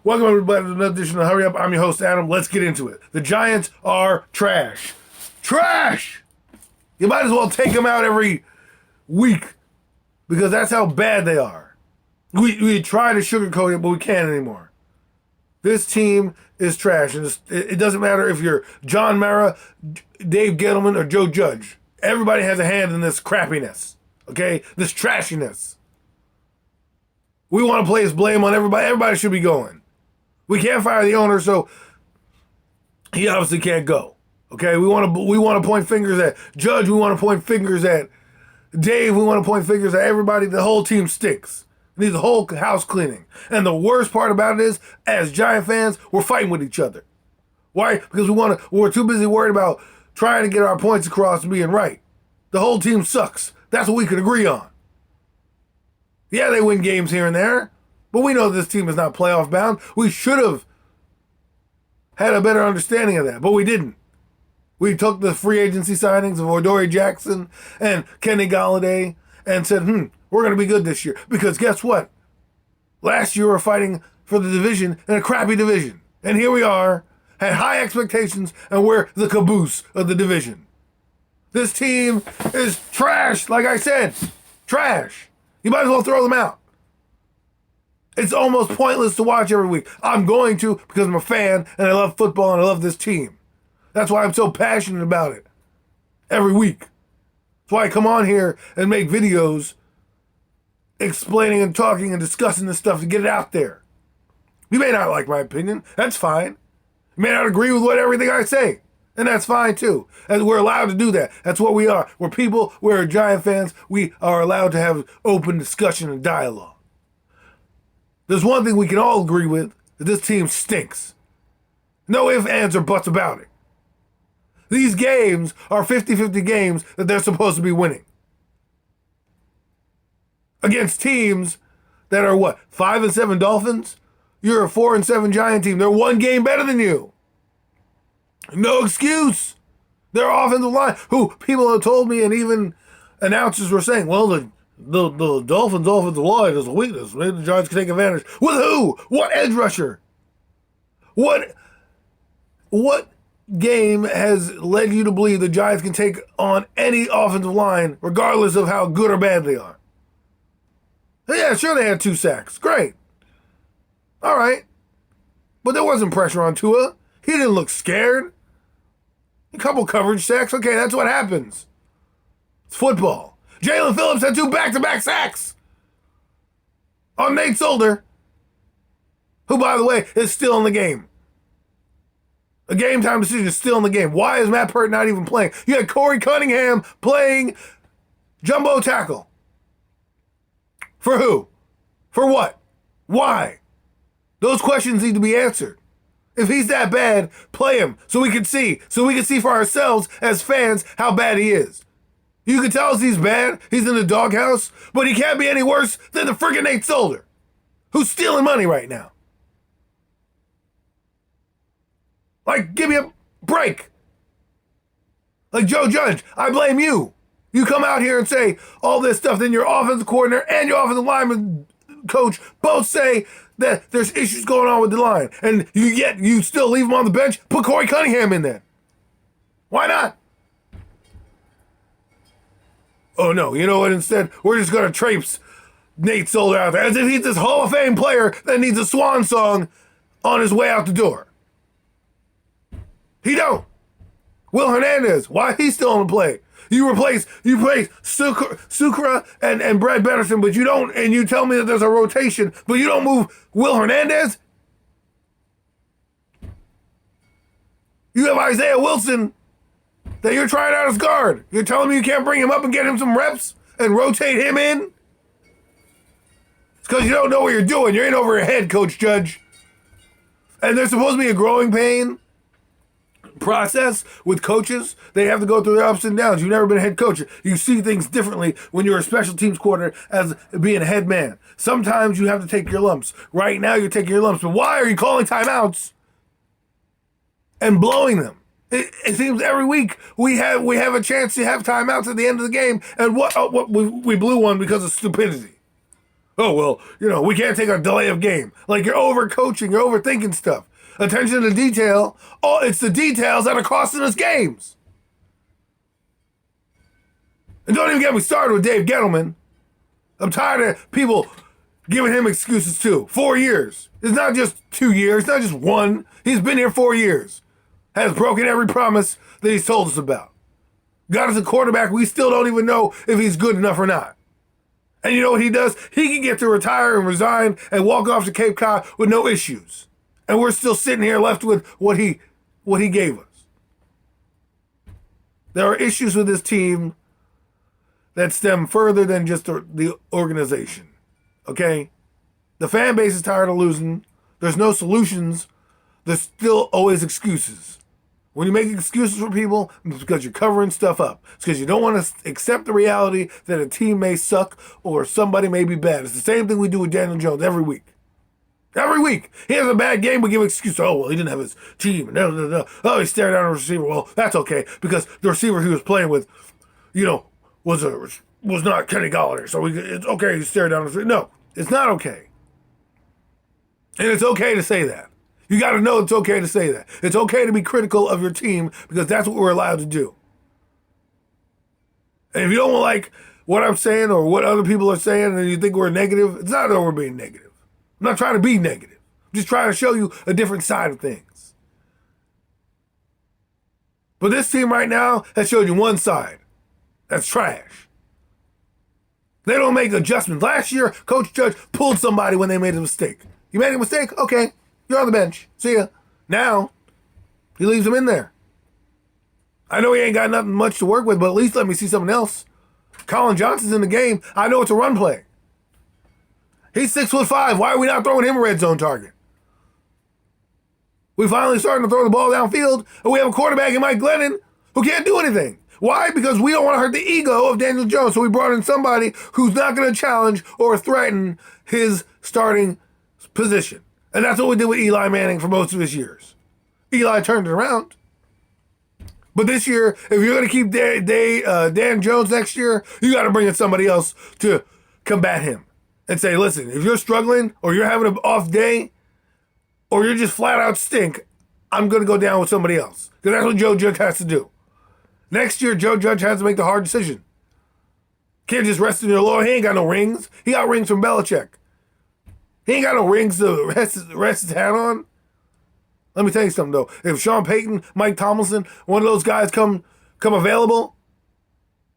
Welcome everybody to another edition of Hurry Up. I'm your host, Adam. Let's get into it. The Giants are trash. Trash! You might as well take them out every week because that's how bad they are. We try to sugarcoat it, but we can't anymore. This team is trash. And it doesn't matter if you're John Mara, Dave Gettleman, or Joe Judge. Everybody has a hand in this crappiness, okay? This trashiness. We want to place blame on everybody. Everybody should be going. We can't fire the owner, so he obviously can't go. Okay, we want to point fingers at Judge. We want to point fingers at Dave. We want to point fingers at everybody. The whole team stinks. It needs a whole house cleaning. And the worst part about it is, as Giant fans, we're fighting with each other. Why? Because we're too busy worried about trying to get our points across and being right. The whole team sucks. That's what we could agree on. Yeah, they win games here and there. But we know this team is not playoff bound. We should have had a better understanding of that, but we didn't. We took the free agency signings of Adoree Jackson and Kenny Golladay and said, we're going to be good this year. Because guess what? Last year we were fighting for the division in a crappy division. And here we are, had high expectations, and we're the caboose of the division. This team is trash, like I said. Trash. You might as well throw them out. It's almost pointless to watch every week. I'm going to because I'm a fan and I love football and I love this team. That's why I'm so passionate about it every week. That's why I come on here and make videos explaining and talking and discussing this stuff to get it out there. You may not like my opinion. That's fine. You may not agree with everything I say. And that's fine too. And we're allowed to do that. That's what we are. We're people. We're Giant fans. We are allowed to have open discussion and dialogue. There's one thing we can all agree with, that this team stinks. No ifs, ands, or buts about it. These games are 50-50 games that they're supposed to be winning. Against teams that are 5-7 Dolphins? You're a 4-7 Giant team. They're one game better than you. No excuse. Their offensive line, who people have told me and even announcers were saying, well, the Dolphins' offensive line is a weakness. Maybe the Giants can take advantage. With who? What edge rusher? What game has led you to believe the Giants can take on any offensive line, regardless of how good or bad they are? Yeah, sure they had 2 sacks. Great. All right. But there wasn't pressure on Tua. He didn't look scared. A couple coverage sacks. Okay, that's what happens. It's football. Jalen Phillips had 2 back-to-back sacks on Nate Solder, who, by the way, is still in the game. A game-time decision is still in the game. Why is Matt Pert not even playing? You had Corey Cunningham playing jumbo tackle. For who? For what? Why? Those questions need to be answered. If he's that bad, play him so we can see for ourselves as fans how bad he is. You can tell us he's bad, he's in the doghouse, but he can't be any worse than the friggin' Nate Solder, who's stealing money right now. Like, give me a break. Like Joe Judge, I blame you. You come out here and say all this stuff, then your offensive coordinator and your offensive lineman coach both say that there's issues going on with the line, and you still leave him on the bench, put Corey Cunningham in there. Why not? Oh, no, you know what? Instead, we're just going to traipse Nate Solder out there as if he's this Hall of Fame player that needs a swan song on his way out the door. He don't. Will Hernandez, why he's still on the play? You replace Sucre and Brad Betterson, but you don't, and you tell me that there's a rotation, but you don't move Will Hernandez? You have Isaiah Wilson that you're trying out as guard. You're telling me you can't bring him up and get him some reps and rotate him in? It's because you don't know what you're doing. You're in over your head, Coach Judge. And there's supposed to be a growing pain process with coaches. They have to go through their ups and downs. You've never been a head coach. You see things differently when you're a special teams coordinator as being a head man. Sometimes you have to take your lumps. Right now you're taking your lumps. But why are you calling timeouts and blowing them? It seems every week we have a chance to have timeouts at the end of the game, and we blew one because of stupidity. Oh, well, we can't take a delay of game. Like, you're overcoaching, you're overthinking stuff. Attention to detail. Oh, it's the details that are costing us games. And don't even get me started with Dave Gettleman. I'm tired of people giving him excuses too. 4 years. It's not just 2 years, not just one. He's been here 4 years. Has broken every promise that he's told us about. Got us a quarterback we still don't even know if he's good enough or not. And you know what he does? He can get to retire and resign and walk off to Cape Cod with no issues. And we're still sitting here left with what he gave us. There are issues with this team that stem further than just the organization. Okay? The fan base is tired of losing. There's no solutions. There's still always excuses. When you make excuses for people, it's because you're covering stuff up. It's because you don't want to accept the reality that a team may suck or somebody may be bad. It's the same thing we do with Daniel Jones every week. Every week. He has a bad game, we give excuses. Oh, well, he didn't have his team. Oh, he stared down a receiver. Well, that's okay because the receiver he was playing with, was not Kenny Golladay. So it's okay to stare down a receiver. No, it's not okay. And it's okay to say that. You got to know it's okay to say that. It's okay to be critical of your team because that's what we're allowed to do. And if you don't like what I'm saying or what other people are saying and you think we're negative, it's not that we're being negative. I'm not trying to be negative. I'm just trying to show you a different side of things. But this team right now has showed you one side. That's trash. They don't make adjustments. Last year, Coach Judge pulled somebody when they made a mistake. You made a mistake? Okay. You're on the bench. See ya. Now, he leaves him in there. I know he ain't got nothing much to work with, but at least let me see something else. Colin Johnson's in the game. I know it's a run play. He's 6'5". Why are we not throwing him a red zone target? We finally starting to throw the ball downfield, and we have a quarterback in Mike Glennon who can't do anything. Why? Because we don't want to hurt the ego of Daniel Jones, so we brought in somebody who's not going to challenge or threaten his starting position. And that's what we did with Eli Manning for most of his years. Eli turned it around. But this year, if you're going to keep Dan Jones next year, you got to bring in somebody else to combat him. And say, listen, if you're struggling or you're having an off day or you're just flat out stink, I'm going to go down with somebody else. Because that's what Joe Judge has to do. Next year, Joe Judge has to make the hard decision. Can't just rest in your laurel. He ain't got no rings. He got rings from Belichick. He ain't got no rings to rest his hat on. Let me tell you something, though. If Sean Payton, Mike Tomlinson, one of those guys come available,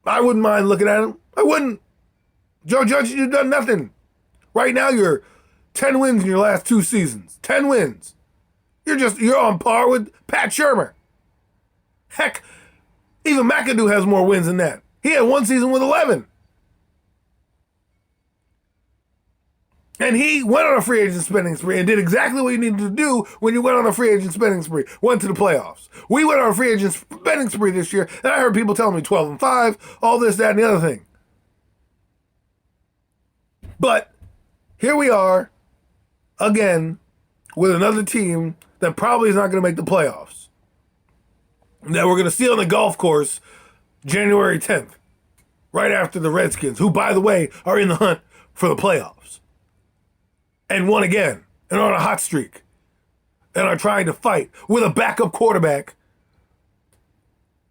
I wouldn't mind looking at him. I wouldn't. Joe Judge, you've done nothing. Right now, you're 10 wins in your last 2 seasons. 10 wins. You're on par with Pat Shurmur. Heck, even McAdoo has more wins than that. He had 1 season with 11. And he went on a free agent spending spree and did exactly what you needed to do when you went on a free agent spending spree. Went to the playoffs. We went on a free agent spending spree this year, and I heard people telling me 12-5, all this, that, and the other thing. But here we are, again, with another team that probably is not going to make the playoffs. That we're going to see on the golf course January 10th, right after the Redskins, who, by the way, are in the hunt for the playoffs. And won again, and are on a hot streak, and are trying to fight with a backup quarterback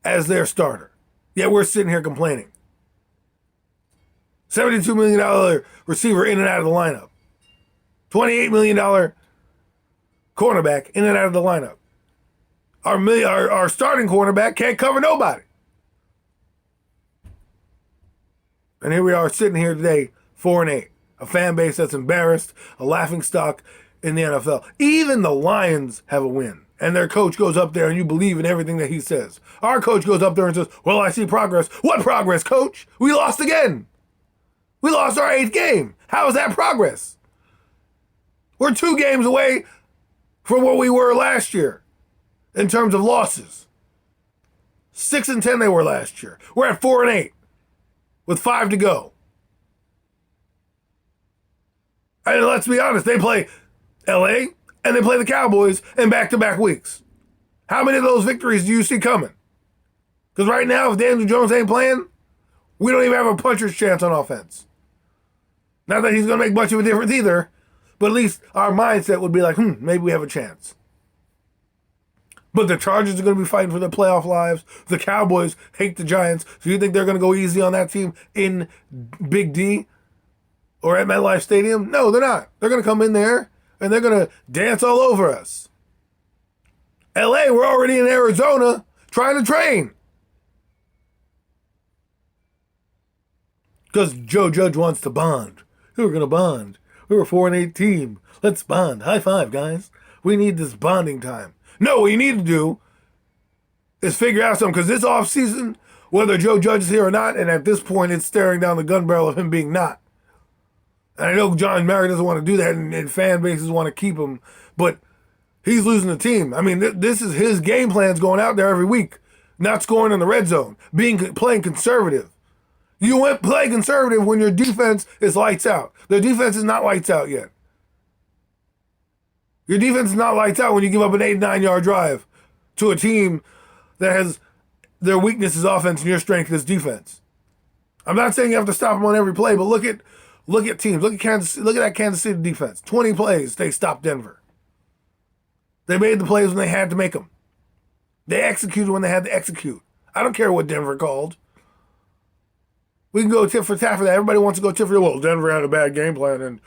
as their starter. Yet we're sitting here complaining. $72 million receiver in and out of the lineup. $28 million cornerback in and out of the lineup. Our starting cornerback can't cover nobody. And here we are sitting here today, 4-8. A fan base that's embarrassed, a laughingstock in the NFL. Even the Lions have a win. And their coach goes up there and you believe in everything that he says. Our coach goes up there and says, well, I see progress. What progress, coach? We lost again. We lost our 8th game. How is that progress? We're 2 games away from what we were last year in terms of losses. 6-10 they were last year. We're at 4-8 with 5 to go. And let's be honest, they play LA and they play the Cowboys in back-to-back weeks. How many of those victories do you see coming? Because right now, if Daniel Jones ain't playing, we don't even have a puncher's chance on offense. Not that he's going to make much of a difference either, but at least our mindset would be like, maybe we have a chance. But the Chargers are going to be fighting for their playoff lives. The Cowboys hate the Giants. So you think they're going to go easy on that team in Big D or at MetLife Stadium? No, they're not. They're going to come in there and they're going to dance all over us. LA, we're already in Arizona trying to train. Because Joe Judge wants to bond. We're going to bond. We're a 4-8 team. Let's bond. High five, guys. We need this bonding time. No, what you need to do is figure out something. Because this offseason, whether Joe Judge is here or not, and at this point it's staring down the gun barrel of him being not. And I know John Mara doesn't want to do that, and fan bases want to keep him. But he's losing the team. I mean, this is his game plans going out there every week. Not scoring in the red zone. Playing conservative. You went play conservative when your defense is lights out. The defense is not lights out yet. Your defense is not lights out when you give up an 8-9 yard drive to a team that has their weakness is offense and your strength is defense. I'm not saying you have to stop them on every play, but look at teams. Look at that Kansas City defense. 20 plays, they stopped Denver. They made the plays when they had to make them. They executed when they had to execute. I don't care what Denver called. We can go tit for tat for that. Everybody wants to go tit for tat. Well, Denver had a bad game plan, and,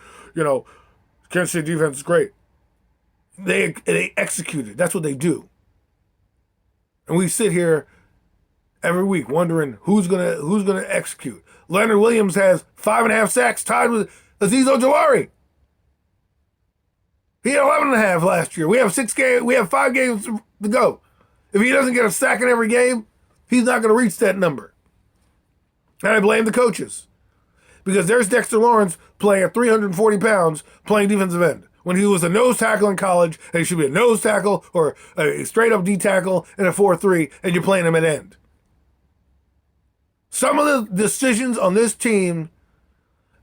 Kansas City defense is great. They executed. That's what they do. And we sit here every week wondering who's gonna execute. Leonard Williams has 5.5 sacks, tied with Azeez Ojulari. He had 11.5 last year. We have 5 games to go. If he doesn't get a sack in every game, he's not going to reach that number. And I blame the coaches. Because there's Dexter Lawrence playing at 340 pounds playing defensive end. When he was a nose tackle in college, and he should be a nose tackle or a straight-up D tackle in a 4-3, and you're playing him at end. Some of the decisions on this team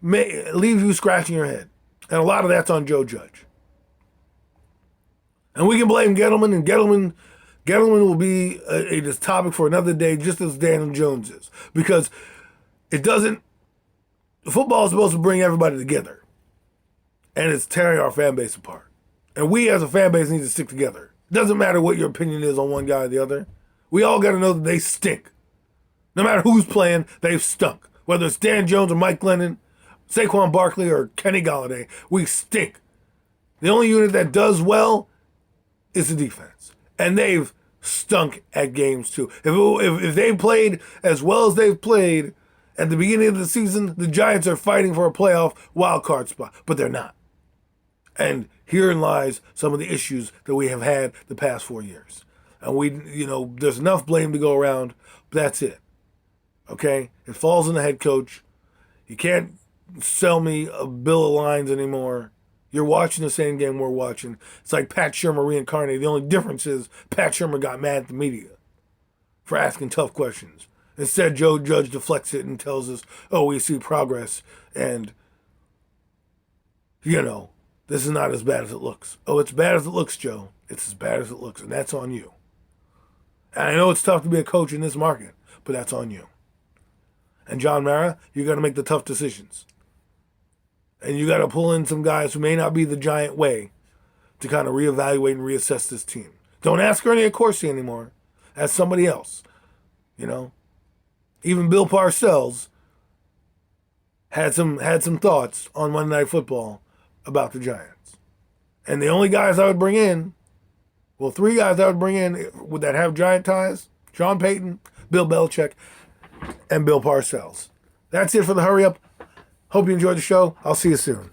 may leave you scratching your head. And a lot of that's on Joe Judge. And we can blame Gettleman, and Gettleman will be a topic for another day, just as Daniel Jones is. Because football is supposed to bring everybody together. And it's tearing our fan base apart. And we as a fan base need to stick together. It doesn't matter what your opinion is on one guy or the other. We all got to know that they stink. No matter who's playing, they've stunk. Whether it's Dan Jones or Mike Glennon, Saquon Barkley or Kenny Golladay, we stink. The only unit that does well is the defense. And they've stunk at games too. If they played as well as they've played at the beginning of the season, the Giants are fighting for a playoff wild card spot. But they're not. And herein lies some of the issues that we have had the past 4 years. And there's enough blame to go around, but that's it. Okay? It falls on the head coach. You can't sell me a bill of lines anymore. You're watching the same game we're watching. It's like Pat Shurmur reincarnated. The only difference is Pat Shurmur got mad at the media for asking tough questions. Instead, Joe Judge deflects it and tells us, we see progress. And, this is not as bad as it looks. Oh, it's bad as it looks, Joe. It's as bad as it looks, and that's on you. And I know it's tough to be a coach in this market, but that's on you. And John Mara, you got to make the tough decisions. And you got to pull in some guys who may not be the Giant way to kind of reevaluate and reassess this team. Don't ask Ernie Accorsi anymore. Ask somebody else. Even Bill Parcells had some thoughts on Monday Night Football about the Giants. And the only guys I would bring in, 3 guys I would bring in that have Giant ties, Sean Payton, Bill Belichick, and Bill Parcells. That's it for the Hurry Up. Hope you enjoyed the show. I'll see you soon.